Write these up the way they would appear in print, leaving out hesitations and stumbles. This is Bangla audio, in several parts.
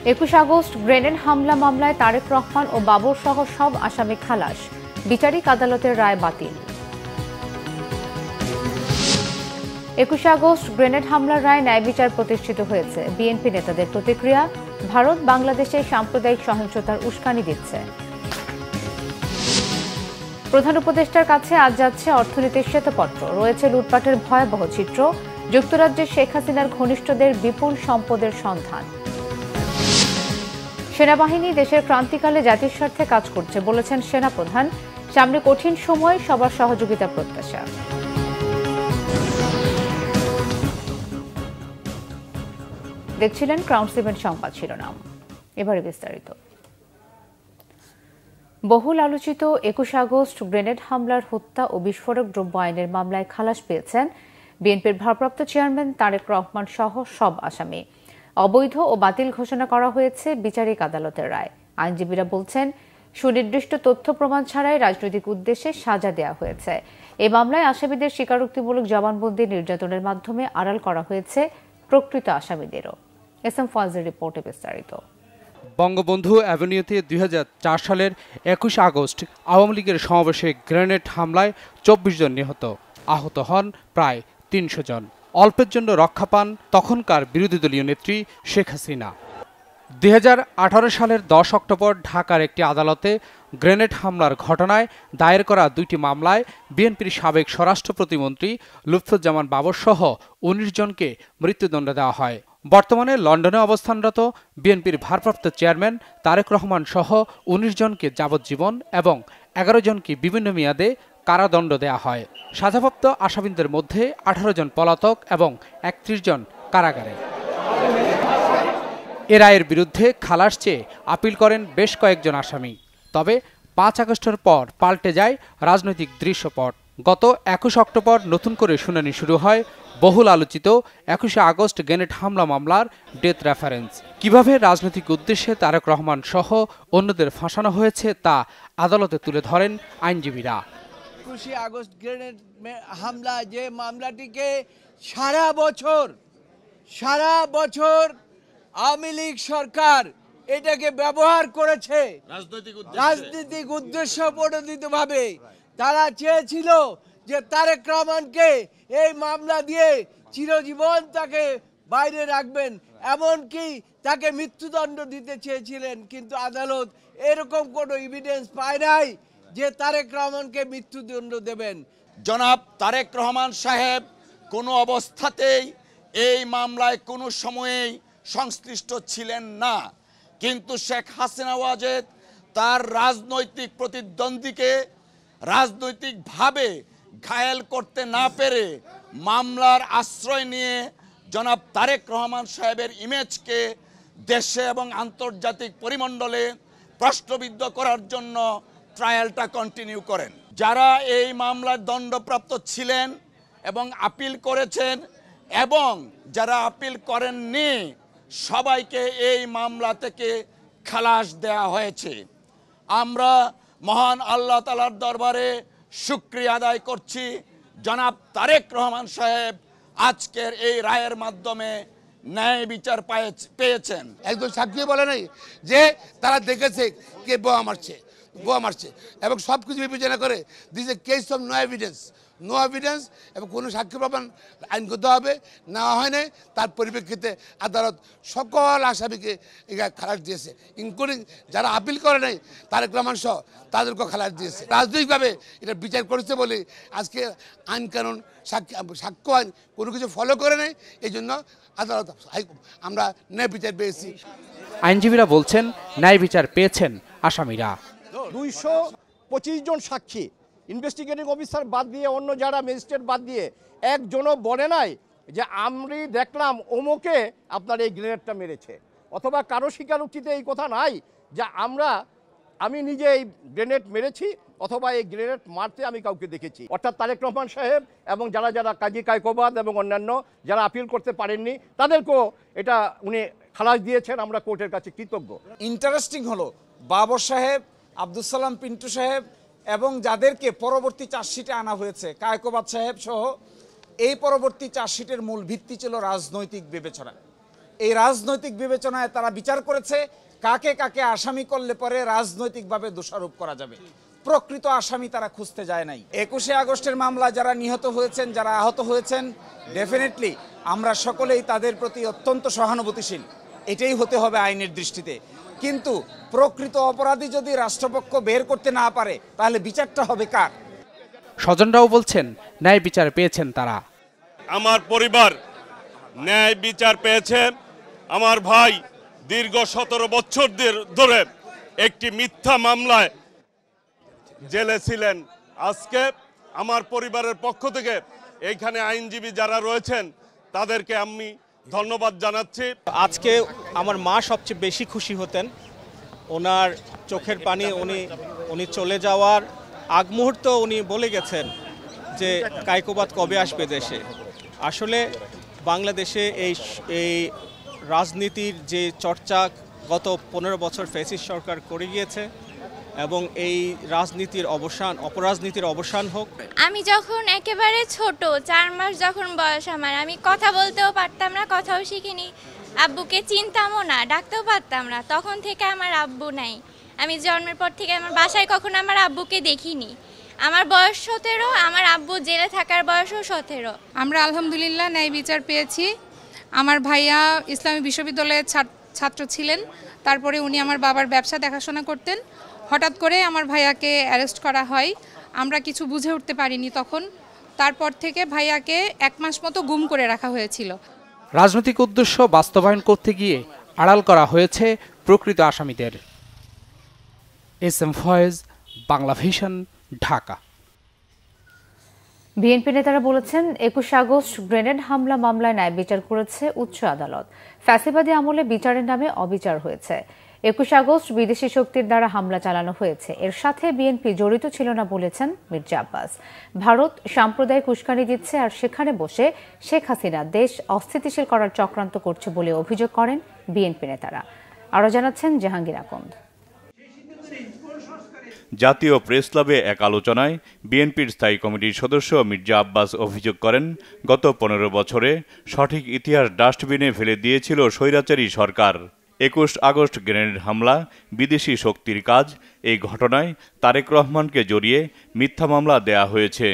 21 আগস্ট গ্রেনেড হামলা মামলায় তারেক রহমান ও বাবর সহ সব আসামি খালাস, বিচারিক আদালতের রায় বাতিল। 21 আগস্ট গ্রেনেড হামলার রায় ন্যায় বিচার প্রতিষ্ঠিত হয়েছে। বিএনপি নেতাদের প্রতিক্রিয়া, ভারত বাংলাদেশে সাম্প্রদায়িক সহিংসতার উস্কানি দিচ্ছে। প্রধান উপদেষ্টার কাছে আজ যাচ্ছে অর্থনীতির শ্বেতপত্র, রয়েছে লুটপাটের ভয়াবহ চিত্র, যুক্তরাজ্যের শেখ হাসিনার ঘনিষ্ঠদের বিপুল সম্পদের সন্ধান। সেনাবাহিনী দেশের ক্রান্তিকালে জাতির স্বার্থে কাজ করছে বলেছেন সেনাপ্রধান, সামনে কঠিন সময়, সবার সহযোগিতা প্রত্যাশা। দেখছিলেন ক্রাউন সিভেন সংবাদ শিরোনাম, এবারে বিস্তারিত। বহুল আলোচিত 21 আগস্ট গ্রেনেড হামলার হত্যা ও বিস্ফোরক দ্রব্য আইনের মামলায় খালাস পেয়েছেন বিএনপির ভারপ্রাপ্ত চেয়ারম্যান তারেক রহমান সহ সব আসামি। অবৈধ ও বাতিল ঘোষণা করা হয়েছে বিচারিক আদালতের রায়। আইনজীবীরা বলছেন, সুনির্দিষ্ট তথ্য প্রমাণ ছাড়াই রাজনৈতিক উদ্দেশ্যে সাজা দেওয়া হয়েছে। এই মামলায় আসামিদের স্বীকারোক্তিমূলক জবানবন্দি নির্যাতনের মাধ্যমে আড়াল করা হয়েছে প্রকৃত আসামিদেরও। এস এম ফয়জের রিপোর্টে বিস্তারিত। বঙ্গবন্ধু অ্যাভিনিউতে 2004 সালের 21 আগস্ট আওয়ামী লীগের সমাবেশে গ্রেনেড হামলায় 24 জন নিহত, আহত হন প্রায় 300 জন। অল্পের জন্য রক্ষা পান তখনকার বিরোধী দলীয় নেত্রী শেখ হাসিনা। 2018 সালের 10 অক্টোবর ঢাকার একটি আদালতে গ্রেনেড হামলার ঘটনায় দায়ের করা 2টি মামলায় বিএনপির সাবেক স্বরাষ্ট্র প্রতিমন্ত্রী লুৎফুজ্জামান বাবর সহ 19 জনকে মৃত্যুদণ্ড দেওয়া হয়। বর্তমানে লন্ডনে অবস্থানরত বিএনপির ভারপ্রাপ্ত চেয়ারম্যান তারেক রহমান সহ 19 জনকে যাবজ্জীবন এবং 11 জনকে বিভিন্ন মেয়াদে কারাদণ্ড দেওয়া হয়। সাজাপ্রাপ্ত আসামিদের মধ্যে 18 জন পলাতক এবং 31 জন কারাগারে। এ রায়ের বিরুদ্ধে খালাস চেয়ে আপিল করেন বেশ কয়েকজন আসামি। তবে 5 আগস্টের পর পাল্টে যায় রাজনৈতিক দৃশ্যপট। গত 21 অক্টোবর নতুন করে শুনানি শুরু হয় বহুল আলোচিত 21 আগস্ট গ্রেনেড হামলা মামলার ডেথ রেফারেন্স। কিভাবে রাজনৈতিক উদ্দেশ্যে তারেক রহমান সহ অন্যদের ফাঁসানো হয়েছে তা আদালতে তুলে ধরেন আইনজীবীরা। 21 আগস্ট গ্রেনেড হামলা, যে মামলাটিকে সারা বছর আওয়ামী লীগ সরকার এটাকে ব্যবহার করেছে রাজনৈতিক উদ্দেশ্য প্রণোদিতভাবে। তারা চেয়েছিল যে তারেক রহমানকে এই মামলা দিয়ে চিরজীবন তাকে বাইরে রাখবেন, এমনকি তাকে মৃত্যুদণ্ড দিতে চেয়েছিলেন। কিন্তু আদালত এরকম কোনো এভিডেন্স পায় নাই যে তারেক রহমানকে মৃত্যুদণ্ড দেবেন। জনাব তারেক রহমান সাহেব কোনো অবস্থাতেই এই মামলায় কোনো সময়েই সংশ্লিষ্ট ছিলেন না, কিন্তু শেখ হাসিনা ওয়াজেদ তার রাজনৈতিক প্রতিদ্বন্দ্বীকে রাজনৈতিকভাবে ঘায়েল করতে না পেরে মামলার আশ্রয় নিয়ে জনাব তারেক রহমান সাহেবের ইমেজকে দেশে এবং আন্তর্জাতিক পরিমণ্ডলে প্রশ্নবিদ্ধ করার জন্য ট্রায়ালটা কন্টিনিউ করেন। যারা এই মামলার দণ্ডপ্রাপ্ত ছিলেন এবং আপিল করেছেন এবং যারা আপিল করেননি, সবাইকে এই মামলা থেকে খালাস দেয়া হয়েছে। আমরা মহান আল্লাহ তাআলার দরবারে শুকরিয়া আদায় করছি, জনাব তারেক রহমান সাহেব আজকের এই রায়ের মাধ্যমে ন্যায় বিচার পেয়েছেন। একজন সাক্ষী বলে নাই যে তারা দেখেছে কে বোমা মারছে এবং সব কিছু বিবেচনা করে this a case of no evidence এবং কোনো সাক্ষী প্রমাণ আইনগতভাবে নেওয়া হয় নাই। তার পরিপ্রেক্ষিতে আদালত সকল আসামিকে খালাস দিয়েছে, ইনক্লুডিং যারা আপিল করে নাই তারেক রহমান সহ তাদেরকেও খালাস দিয়েছে। রাজনৈতিকভাবে এটা বিচার করেছে বলে আজকে আইন কানুন সাক্ষ্য আইন কোনো কিছু ফলো করে নাই, এই জন্য আদালত আমরা ন্যায় বিচার পেয়েছি। আইনজীবীরা বলছেন, ন্যায় বিচার পেয়েছেন আসামিরা। 225 জন সাক্ষী, ইনভেস্টিগেটিং অফিসার বাদ দিয়ে, অন্য যারা ম্যাজিস্ট্রেট বাদ দিয়ে একজনও বলে নাই যে আমি দেখলাম ওমোকে আপনার এই গ্রেনেডটা মেরেছে, অথবা কারো স্বীকারোক্তিতে এই কথা নাই যে আমি নিজে এই গ্রেনেড মেরেছি অথবা এই গ্রেনেড মারতে আমি কাউকে দেখেছি। অর্থাৎ তারেক রহমান সাহেব এবং যারা কাজী কায়কোবাদ এবং অন্যান্য যারা আপিল করতে পারেননি তাদেরকেও এটা উনি খালাস দিয়েছেন। আমরা কোর্টের কাছে কৃতজ্ঞ। ইন্টারেস্টিং হলো বাবর সাহেব, আব্দুল সালাম পিন্টু সাহেব এবং যাদেরকে পরবর্তী চার্জশিটে আনা হয়েছে, কায়কোবাদ সাহেব সহ, এই পরবর্তী চার্জশিটের মূল ভিত্তি ছিল রাজনৈতিক বিবেচনা। এই রাজনৈতিক বিবেচনায় তারা বিচার করেছে কাকে কাকে আসামি করলে পরে রাজনৈতিকভাবে দোষারোপ করা যাবে। প্রকৃত আসামি তারা খুঁজতে যায় নাই। 21শে আগস্টের মামলা যারা নিহত হয়েছেন, যারা আহত হয়েছেন, ডেফিনেটলি আমরা সকলেই তাদের প্রতি অত্যন্ত সহানুভূতিশীল। এটাই হতে হবে আইনের দৃষ্টিতে। কিন্তু প্রকৃত অপরাধী যদি রাষ্ট্রপক্ষ বের করতে না পারে তাহলে বিচারটা হবে কার? স্বজনরাও বলছেন ন্যায় বিচার পেয়েছেন তারা। আমার পরিবার ন্যায় বিচার পেয়েছে। আমার ভাই দীর্ঘ 17 বছর ধরে একটি মিথ্যা মামলায় জেলে ছিলেন। আজকে আমার পরিবারের পক্ষ থেকে এইখানে আইনজীবী যারা রয়েছেন তাদেরকে আমি ধন্যবাদ জানাচ্ছি। আজকে আমার মা সবচেয়ে বেশি খুশি হতেন। ওনার চোখের পানি উনি চলে যাওয়ার আগ মুহূর্ত উনি বলে গেছেন যে কায়কোবাদ কবে আসবে দেশে। আসলে বাংলাদেশে এই রাজনীতির যে চর্চা গত 15 বছর ফ্যাসিস্ট সরকার করে গিয়েছে এবং এই রাজনীতির অপরাজনীতির অবসান হোক। আমি যখন একেবারে ছোট 4 মাস যখন বয়স আমার, আমি কথা বলতেও পারতাম না, কথাও শিখিনি, আব্বুকে চিনতামও না, ডাকতেও পারতাম না। তখন থেকে আমার আব্বু নাই। আমি জন্মের পর থেকে আমার বাসায় কখনো আমার আব্বুকে দেখিনি। আমার বয়স 17, আমার আব্বু জেলে থাকার বয়সও 17। আমরা আলহামদুলিল্লাহ ন্যায় বিচার পেয়েছি। আমার ভাইয়া ইসলামী বিশ্ববিদ্যালয়ের ছাত্র ছিলেন। তারপরে উনি আমার বাবার ব্যবসা দেখাশোনা করতেন। হঠাৎ করে আমার ভাইয়াকে অ্যারেস্ট করা হয়। আমরা কিছু বুঝে উঠতে পারিনি তখন। তারপর থেকে ভাইয়াকে 1 মাস মতো গুম করে রাখা হয়েছিল। রাজনৈতিক উদ্দেশ্য বাস্তবায়ন করতে গিয়ে আড়াল করা হয়েছে প্রকৃত আসামিদের। S M. Foyez, Bangla Vision, Dhaka. BNP নেতারা বলেছেন 21 আগস্ট গ্রেনেড হামলা মামলায় ন্যায় বিচার করেছে উচ্চ আদালত। ফ্যাসিবাদী আমলে বিচারের নামে অবিচার হয়েছে। 21 আগস্ট বিদেশি শক্তির দ্বারা হামলা চালানো হয়েছে। এর সাথে বিএনপি জড়িত ছিল না বলেছেন মির্জা আব্বাস। ভারত সাম্প্রদায়িক উস্কানি দিচ্ছে আর সেখানে বসে শেখ হাসিনা দেশ অস্থিতিশীল করার চক্রান্ত করছে বলে অভিযোগ করেন বিএনপি নেতারা। আরও জানাচ্ছেন জাহাঙ্গীর আকন্দ। জাতীয় প্রেস ক্লাবে এক আলোচনায় বিএনপির স্থায়ী কমিটির সদস্য মির্জা আব্বাস অভিযোগ করেন, গত 15 বছরে সঠিক ইতিহাস ডাস্টবিনে ফেলে দিয়েছিল স্বৈরাচারী সরকার। 21 আগস্ট গ্রেনেড হামলা বিদেশি শক্তির কাজ। এই ঘটনায় তারেক রহমানকে জড়িয়ে মিথ্যা মামলা দেয়া হয়েছে।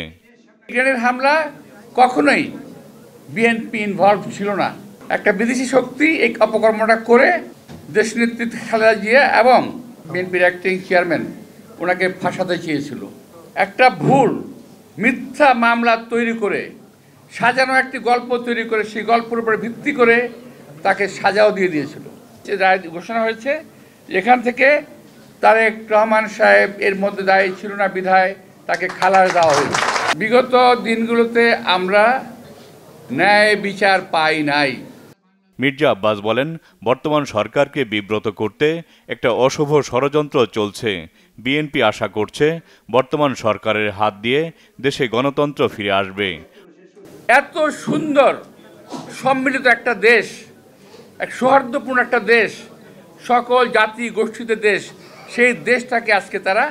গ্রেনেড হামলা কখনোই বিএনপি ইনভলভ ছিল না। একটা বিদেশি শক্তি এই অপকর্মটা করে দেশনেত্রী খালেদা জিয়া এবং বিএনপির অ্যাক্টিং চেয়ারম্যান ওনাকে ফাঁসাতে চেয়েছিল। একটা ভুল মিথ্যা মামলা তৈরি করে সাজানো একটি গল্প তৈরি করে সেই গল্পের উপরে ভিত্তি করে তাকে সাজাও দিয়ে দিয়েছিল। যে রায় ঘোষণা হয়েছে এখান থেকে তারেক রহমান সাহেব এর মধ্যে দায়ী ছিল না বিধায় তাকে খালাস দেওয়া হয়েছে। বিগত দিনগুলোতে আমরা ন্যায় বিচার পাই নাই। মির্জা আব্বাস বলেন, বর্তমান সরকারকে বিব্রত করতে একটা অশুভ ষড়যন্ত্র চলছে। বিএনপি আশা করছে বর্তমান সরকারের হাত দিয়ে দেশে গণতন্ত্র ফিরে আসবে। এত সুন্দর সম্মিলিত একটা দেশ, এক সৌহার্দ্যপূর্ণ একটা দেশ, সকল জাতি গোষ্ঠীতে দেশ, সেই দেশটাকে আজকে তারা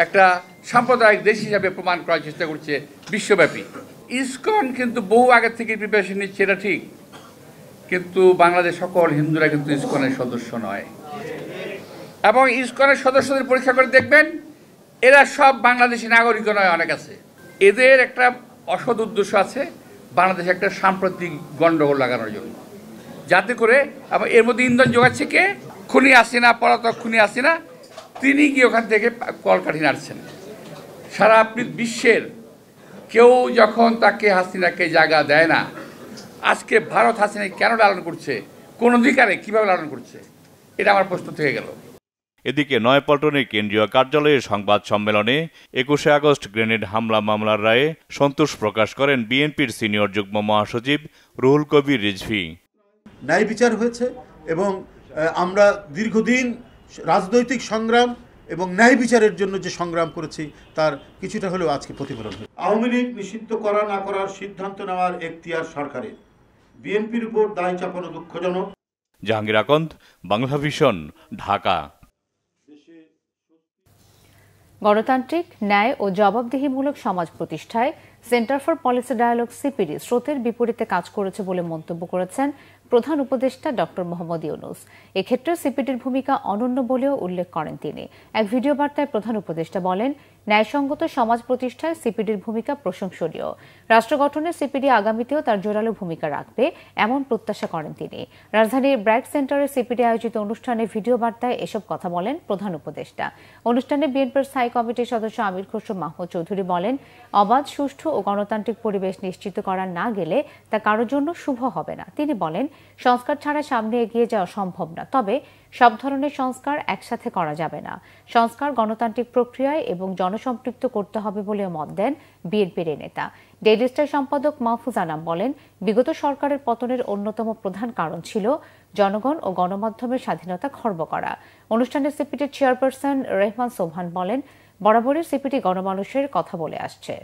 একটা সাম্প্রদায়িক দেশ হিসাবে প্রমাণ করার চেষ্টা করছে বিশ্বব্যাপী। ইসকন কিন্তু বহু আগে থেকে প্রিপারেশন নিচ্ছে, এটা ঠিক, কিন্তু বাংলাদেশ সকল হিন্দুরা কিন্তু ইসকনের সদস্য নয়। এবং ইসকনের সদস্যদের পরীক্ষা করে দেখবেন এরা সব বাংলাদেশি নাগরিক নয়, অনেক আছে। এদের একটা অসৎ উদ্দেশ্য আছে বাংলাদেশে একটা সাম্প্রতিক গণ্ডগোল লাগানোর জন্য, যাতে করে আবার এর মধ্যে ইন্ধন যোগাচ্ছে কে? খুনি হাসিনা, পলাতক খুনি হাসিনা, তিনি গিয়ে ওখান থেকে কলকাঠি নাড়ছেন। সারা বিশ্বের কেউ যখন তাকে হাসিনাকে জায়গা দেয় না, আজকে ভারত হাসিনাকে কেন লালন করছে, কোন অধিকারে, কিভাবে লালন করছে, এটা আমার প্রশ্ন থেকে গেল। এদিকে নয়াপল্টনের কেন্দ্রীয় কার্যালয়ের সংবাদ সম্মেলনে 21 আগস্ট গ্রেনেড হামলা মামলার রায়ে সন্তোষ প্রকাশ করেন বিএনপির সিনিয়র যুগ্ম মহাসচিব রুহুল কবির রিজভী। ন্যায় বিচার হয়েছে এবং আমরা দীর্ঘদিন রাজনৈতিক সংগ্রাম এবং ন্যায় বিচারের জন্য যে সংগ্রাম করেছি তার কিছুটা হলেও আজকে প্রতিফলন হয়েছে। আওয়ামী লীগ নিষিদ্ধ করা না করার সিদ্ধান্ত নেওয়ার এখতিয়ার সরকারের, বিএনপির উপর দায় চাপানো দুঃখজনক। জাহাঙ্গীর আকন্দ, বাংলা ভিশন, ঢাকা। গণতান্ত্রিক, ন্যায় ও জবাবদিহিমূলক সমাজ প্রতিষ্ঠায় centre for policy dialogue CPD স্রোতের বিপরীতে কাজ করেছে বলে মন্তব্য করেছেন প্রধান উপদেষ্টা ডক্টর মোহাম্মদ ইউনূস। এক্ষেত্রে সিপিডির ভূমিকা অনন্য বলেও উল্লেখ করেন তিনি। এক ভিডিও বার্তায় প্রধান উপদেষ্টা বলেন, ন্যায়সঙ্গত সমাজ প্রতিষ্ঠায় সিপিডির ভূমিকা প্রশংসনীয়। রাষ্ট্র গঠনে সিপিডি আগামীতেও তার জোরালো ভূমিকা রাখবে এমন প্রত্যাশা করেন তিনি। রাজধানীর ব্র্যাক সেন্টারে সিপিডি আয়োজিত অনুষ্ঠানে ভিডিও বার্তায় এসব কথা বলেন প্রধান উপদেষ্টা। অনুষ্ঠানে বিএনপির স্থায়ী কমিটির সদস্য আমির খসরু মাহমুদ চৌধুরী বলেন, অবাধ, সুষ্ঠু ও গণতান্ত্রিক পরিবেশ নিশ্চিত করা না গেলে তা কারোর জন্য শুভ হবে না। তিনি বলেন, সংস্কার ছাড়া সামনে এগিয়ে যাওয়া সম্ভব না, তবে সব ধরনের সংস্কার একসাথে করা যাবে না। সংস্কার গণতান্ত্রিক প্রক্রিয়ায় এবং জনসম্পৃক্ত করতে হবে বলে মত দেন বিএনপির এই নেতা। ডেইলি স্টার সম্পাদক মাহফুজ আনাম বলেন, বিগত সরকারের পতনের অন্যতম প্রধান কারণ ছিল জনগণ ও গণমাধ্যমের স্বাধীনতা খর্ব করা। অনুষ্ঠানে সিপিডির চেয়ারপারসন রেহমান সোবহান বলেন, বরাবরই সিপিডি গণমানুষের কথা বলে আসছে।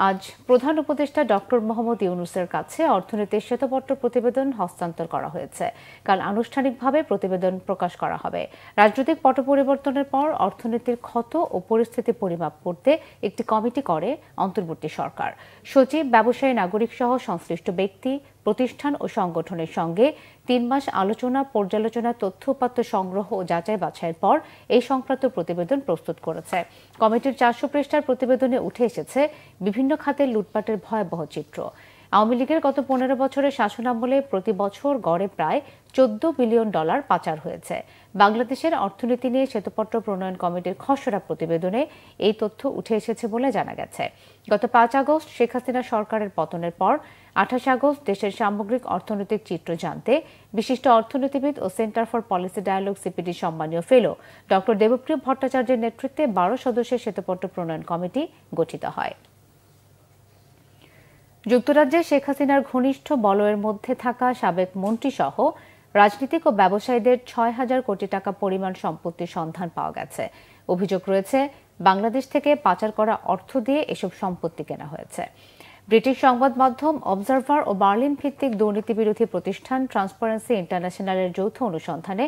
আজ প্রধান উপদেষ্টা ডক্টর মোহাম্মদ ইউনূসের কাছে অর্থনীতির শ্বেতপত্র প্রতিবেদন হস্তান্তর করা হয়েছে। কাল আনুষ্ঠানিকভাবে প্রতিবেদন প্রকাশ করা হবে। রাজনৈতিক পট পরিবর্তনের পর অর্থনীতির ক্ষত ও পরিস্থিতি পরিমাপ করতে একটি কমিটি করে অন্তর্বর্তী সরকার। সচিব, ব্যবসায়ী, নাগরিক সহ সংশ্লিষ্ট ব্যক্তি, প্রতিষ্ঠান ও সংগঠনের সঙ্গে 3 মাস আলোচনা, পর্যালোচনা, তথ্য উপাত্ত সংগ্রহ ও যাচাই বাছাইয়ের পর এই সংক্রান্ত প্রতিবেদন প্রস্তুত করেছে। কমিটির 400 পৃষ্ঠার প্রতিবেদনে উঠে এসেছে বিভিন্ন খাতের লুটপাটের ভয়াবহ চিত্র। আওয়ামী লীগের গত 15 বছরের শাসনামলে প্রতি বছর গড়ে প্রায় $14 বিলিয়ন পাচার হয়েছে। বাংলাদেশের অর্থনীতি নিয়ে শ্বেতপত্র প্রণয়ন কমিটির খসড়া প্রতিবেদনে এই তথ্য উঠে এসেছে বলে জানা গেছে। গত 5 আগস্ট শেখ হাসিনা সরকারের পতনের পর 28 আগস্ট দেশের সামগ্রিক অর্থনৈতিক চিত্র জানতে বিশিষ্ট অর্থনীতিবিদ ও Centre for policy dialogue CPD সম্মানীয় ফেলো ডক্টর দেবপ্রিয় ভট্টাচার্যের নেতৃত্বে 12 সদস্যের শ্বেতপত্র প্রণয়ন কমিটি গঠিত হয়। যুক্তরাজ্যে শেখ হাসিনার ঘনিষ্ঠ বলয়ের মধ্যে থাকা সাবেক মন্ত্রীসহ রাজনীতিক ও ব্যবসায়ীদের 6,000 কোটি টাকা পরিমাণ সম্পত্তির সন্ধান পাওয়া গেছে। অভিযোগ রয়েছে, বাংলাদেশ থেকে পাচার করা অর্থ দিয়ে এসব সম্পত্তি কেনা হয়েছে। ব্রিটিশ সংবাদ মাধ্যম অবজারভার ও বার্লিন ভিত্তিক দুর্নীতি বিরোধী প্রতিষ্ঠান ট্রান্সপারেন্সি ইন্টারন্যাশনালের যৌথ অনুসন্ধানে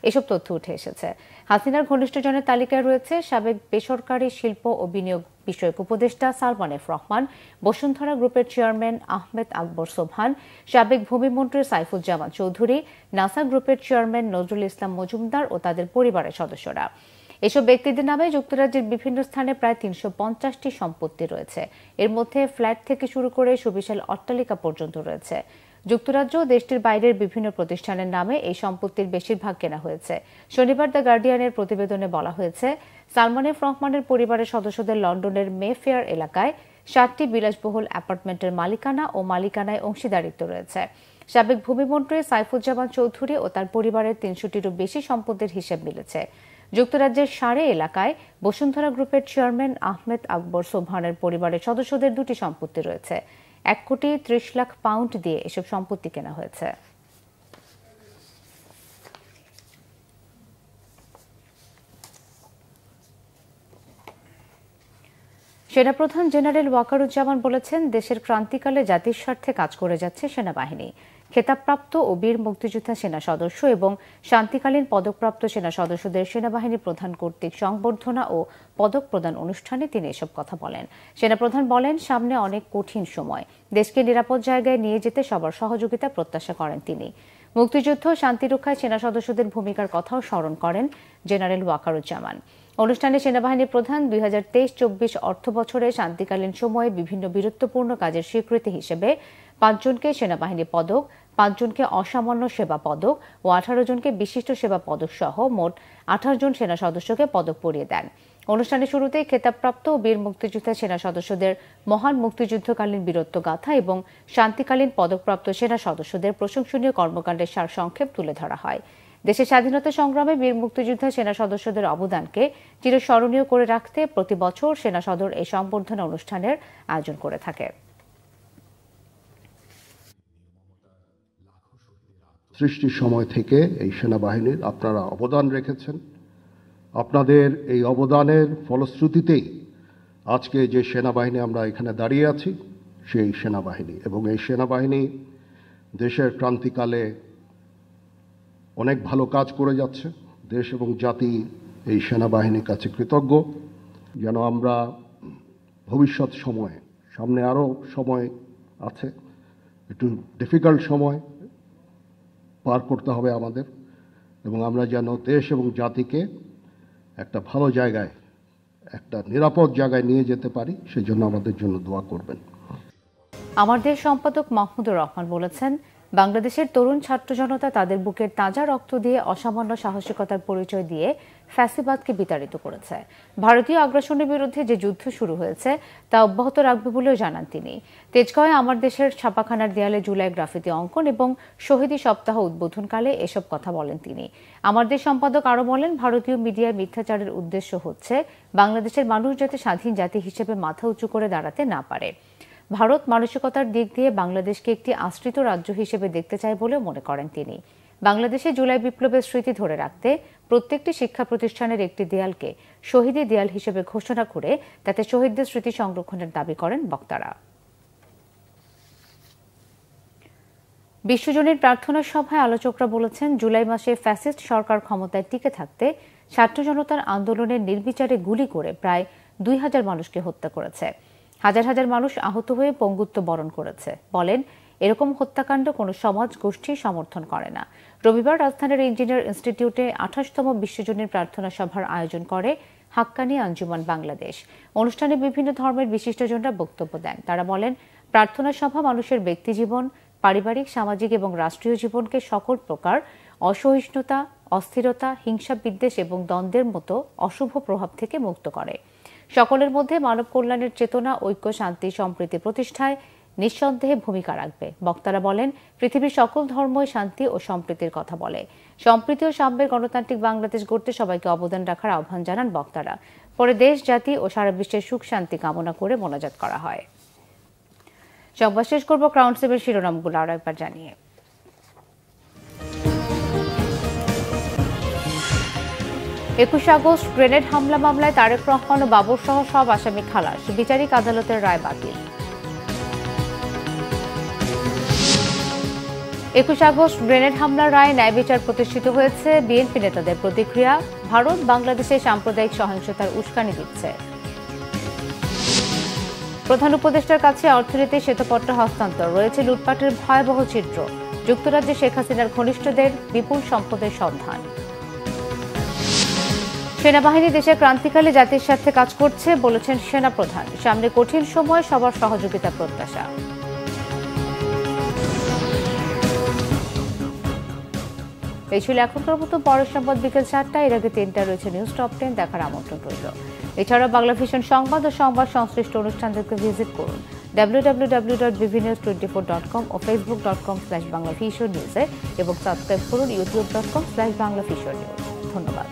এসব তথ্য উঠে এসেছে। হাসিনার ঘনিষ্ঠজনের তালিকায় রয়েছে সাবেক বেসরকারি শিল্প ও বিনিয়োগ বিষয়ক উপদেষ্টা সালমান এফ রহমান, বসুন্ধরা গ্রুপের চেয়ারম্যান আহমেদ আকবর সোবহান, সাবেক ভূমিমন্ত্রী সাইফুজ্জামান চৌধুরী, নাসা গ্রুপের চেয়ারম্যান নজরুল ইসলাম মজুমদার ও তাদের পরিবারের সদস্যরা। এসব ব্যক্তিদের নামে যুক্তরাজ্যের বিভিন্ন স্থানে প্রায় 350টি সম্পত্তি রয়েছে। এর মধ্যে ফ্ল্যাট থেকে শুরু করে সুবিশাল অট্টালিকা পর্যন্ত রয়েছে। যুক্তরাজ্য ও দেশটির বাইরের বিভিন্ন প্রতিষ্ঠানের নামে এই সম্পত্তির বেশিরভাগ কেনা হয়েছে। শনিবার দ্য গার্ডিয়ানের প্রতিবেদনে বলা হয়েছে, সালমান এফ রহমানের পরিবারের সদস্যদের লন্ডনের মে ফেয়ার এলাকায় 7টি বিলাসবহুল অ্যাপার্টমেন্টের মালিকানা ও মালিকানায় অংশীদারিত্ব রয়েছে। সাবেক ভূমিমন্ত্রী সাইফুজ্জামান চৌধুরী ও তার পরিবারের 300টিরও বেশি সম্পত্তির হিসেব মিলেছে। যুক্তরাজ্যের সারে এলাকায় বসুন্ধরা গ্রুপের চেয়ারম্যান আহমেদ আকবর সোবহানের পরিবারের সদস্যদের 2টি সম্পত্তি রয়েছে। 1,30,00,000 পাউন্ড দিয়ে এসব সম্পত্তি কেনা হয়েছে। সেনাপ্রধান জেনারেল ওয়াকারুজ্জামান বলেছেন, দেশের ক্রান্তিকালে জাতির স্বার্থে কাজ করে যাচ্ছে সেনাবাহিনী। খেতাবপ্রাপ্ত ও বীর মুক্তিযোদ্ধা সেনা সদস্য এবং শান্তিকালীন পদকপ্রাপ্ত সেনা সদস্যদের সেনাবাহিনী প্রধান কর্তৃক সংবর্ধনা ও পদক প্রদান অনুষ্ঠানে তিনি এসব কথা বলেন। সেনাপ্রধান বলেন, সামনে অনেক কঠিন সময়, দেশকে নিরাপদ জায়গায় নিয়ে যেতে সবার সহযোগিতা প্রত্যাশা করেন তিনি। মুক্তিযুদ্ধ শান্তিরক্ষায় সেনা সদস্যদের ভূমিকার কথাও স্মরণ করেন জেনারেল ওয়াকারুজ্জামান। অনুষ্ঠানে সেনাবাহিনী প্রধান 2023-24 অর্থ বছরে শান্তিকালীন সময়ে বিভিন্ন বীরত্বপূর্ণ কাজের স্বীকৃতি হিসেবে 5 জনকে সেনাবাহিনী পদক, 5 জনকে অসামান্য সেবা পদক ও 18 জনকে বিশিষ্ট সেবা পদক সহ মোট 18 জন সেনা সদস্যকে পদক পরিয়ে দেন। অনুষ্ঠানের শুরুতে খেতাবপ্রাপ্ত ও বীর মুক্তিযোদ্ধা সেনা সদস্যদের মহান মুক্তিযুদ্ধকালীন বীরত্ব গাথা এবং শান্তিকালীন পদকপ্রাপ্ত সেনা সদস্যদের প্রশংসনীয় কর্মকাণ্ডের সারসংক্ষেপ তুলে ধরা হয়। দেশের স্বাধীনতা সংগ্রামে বীর মুক্তিযোদ্ধা সেনা সদস্যদের অবদানকে চিরস্মরণীয় করে রাখতে প্রতি বছর সেনা সদর এই সংবর্ধনা অনুষ্ঠানের আয়োজন করে থাকে। সৃষ্টির সময় থেকে এই সেনাবাহিনীর আপনারা অবদান রেখেছেন। আপনাদের এই অবদানের ফলশ্রুতিতেই আজকে যে সেনাবাহিনী আমরা এখানে দাঁড়িয়ে আছি, সেই সেনাবাহিনী, এবং এই সেনাবাহিনী দেশের ক্রান্তিকালে অনেক ভালো কাজ করে যাচ্ছে। দেশ এবং জাতি এই সেনাবাহিনীর কাছে কৃতজ্ঞ। যেন আমরা ভবিষ্যৎ সময়ে, সামনে আরও সময় আছে, একটু ডিফিকাল্ট সময় পার করতে হবে আমাদের, এবং আমরা যেন দেশ এবং জাতিকে একটা ভালো জায়গায়, একটা নিরাপদ জায়গায় নিয়ে যেতে পারি, সেজন্য আমাদের জন্য দোয়া করবেন। আমার দেশ সম্পাদক মাহমুদুর রহমান বলেছেন, বাংলাদেশের তরুণ ছাত্র জনতা তাদের বুকের তাজা রক্ত দিয়ে অসামান্য সাহসিকতার পরিচয় দিয়ে ফ্যাসিবাদকে বিতাড়িত করেছে। ভারতীয় আগ্রাসনের বিরুদ্ধে যে যুদ্ধ শুরু হয়েছে তা অব্যাহত রাখবে বলেও জানান তিনি। তেজগাঁওয়ে আমার দেশের ছাপাখানার দেয়ালে জুলাই গ্রাফিতি অঙ্কন এবং শহীদী সপ্তাহ উদ্বোধনকালে এসব কথা বলেন তিনি। আমার দেশ সম্পাদক আরও বলেন, ভারতীয় মিডিয়ায় মিথ্যাচারের উদ্দেশ্য হচ্ছে বাংলাদেশের মানুষ যাতে স্বাধীন জাতি হিসেবে মাথা উঁচু করে দাঁড়াতে না পারে। ভারত মানসিকতার দিক দিয়ে বাংলাদেশকে একটি আশ্রিত রাজ্য হিসেবে দেখতে চায় বলেও মনে করেন তিনি। বাংলাদেশে জুলাই বিপ্লবের স্মৃতি ধরে রাখতে প্রত্যেকটি শিক্ষা প্রতিষ্ঠানের একটি দেয়ালকে শহীদী দেয়াল হিসেবে ঘোষণা করে তাতে শহীদদের স্মৃতি সংরক্ষণের দাবি করেন বক্তারা। বিশ্বজনীন প্রার্থনা সভায় আলোচকরা বলেছেন, জুলাই মাসে ফ্যাসিস্ট সরকার ক্ষমতায় টিকে থাকতে ছাত্র জনতার আন্দোলনের নির্বিচারে গুলি করে প্রায় 2000 মানুষকে হত্যা করেছে। হাজার হাজার মানুষ আহত হয়ে পঙ্গুত্ব বরণ করেছে। বলেন, এরকম হত্যাকাণ্ড কোনো সমাজ গোষ্ঠী সমর্থন করে না। রবিবার রাজধানীর ইঞ্জিনিয়ার ইনস্টিটিউটে 28তম বিশ্বজনীন প্রার্থনা সভার আয়োজন করে হাক্কানি আঞ্জুমান বাংলাদেশ। অনুষ্ঠানে বিভিন্ন ধর্মের বিশিষ্টজনরা বক্তব্য দেন। তারা বলেন, প্রার্থনা সভা মানুষের ব্যক্তিজীবন, পারিবারিক, সামাজিক এবং রাষ্ট্রীয় জীবনকে সকল প্রকার অসহিষ্ণুতা, অস্থিরতা, হিংসা, বিদ্বেষ এবং দ্বন্দ্বের মতো অশুভ প্রভাব থেকে মুক্ত করে। সকলের মধ্যে মানব কল্যাণের চেতনা, ঐক্য, শান্তি, সম্প্রীতি প্রতিষ্ঠায় নিঃসন্দেহে ভূমিকা রাখবে। বক্তারা বলেন, পৃথিবীর সকল ধর্মই শান্তি ও সম্প্রীতির কথা বলে। সম্প্রীতি ও সাম্যের গণতান্ত্রিক বাংলাদেশ গড়তে সবাইকে অবদান রাখার আহ্বান জানান বক্তারা। পরে দেশ, জাতি ও সারা বিশ্বের সুখ শান্তি কামনা করে মোনাজাত করা হয়। সংবাদ শেষ করব ক্রাউন সেভের শিরোনামগুলো আরও একবার জানিয়ে। 21 আগস্ট গ্রেনেড হামলা মামলায় তারেক রহমান ও বাবর সহ সব আসামি খালাস, বিচারিক আদালতের রায় বাতিল। 21 আগস্ট গ্রেনেড হামলার রায় ন্যায় বিচার প্রতিষ্ঠিত হয়েছে। বিএনপি নেতাদের প্রতিক্রিয়া, ভারত বাংলাদেশে সাম্প্রদায়িক সহিংসতার উস্কানি দিচ্ছে। প্রধান উপদেষ্টার কাছে অর্থনীতি শ্বেতপত্র হস্তান্তর, রয়েছে লুটপাটের ভয়াবহ চিত্র। যুক্তরাজ্যে শেখ হাসিনার ঘনিষ্ঠদের বিপুল সম্পদের সন্ধান। সেনাবাহিনী দেশের ক্রান্তিকালে জাতির স্বার্থে কাজ করছে বলেছেন সেনাপ্রধান। সামনে কঠিন সময়, সবার সহযোগিতা প্রত্যাশা। এই ছিল এখনকার মতো। পরের সংবাদ বিকেল 4টায়, এর আগে 3টায় রয়েছে নিউজ টপ 10 দেখার আমন্ত্রণ রইল। এছাড়াও বাংলা ভিশন সংবাদ ও সংবাদ সংশ্লিষ্ট অনুষ্ঠানদেরকে ভিজিট করুন www.bbnews24.com ও facebook.com/banglavisionnews এবং সাবস্ক্রাইব করুন youtube.com/banglavisionnews। ধন্যবাদ।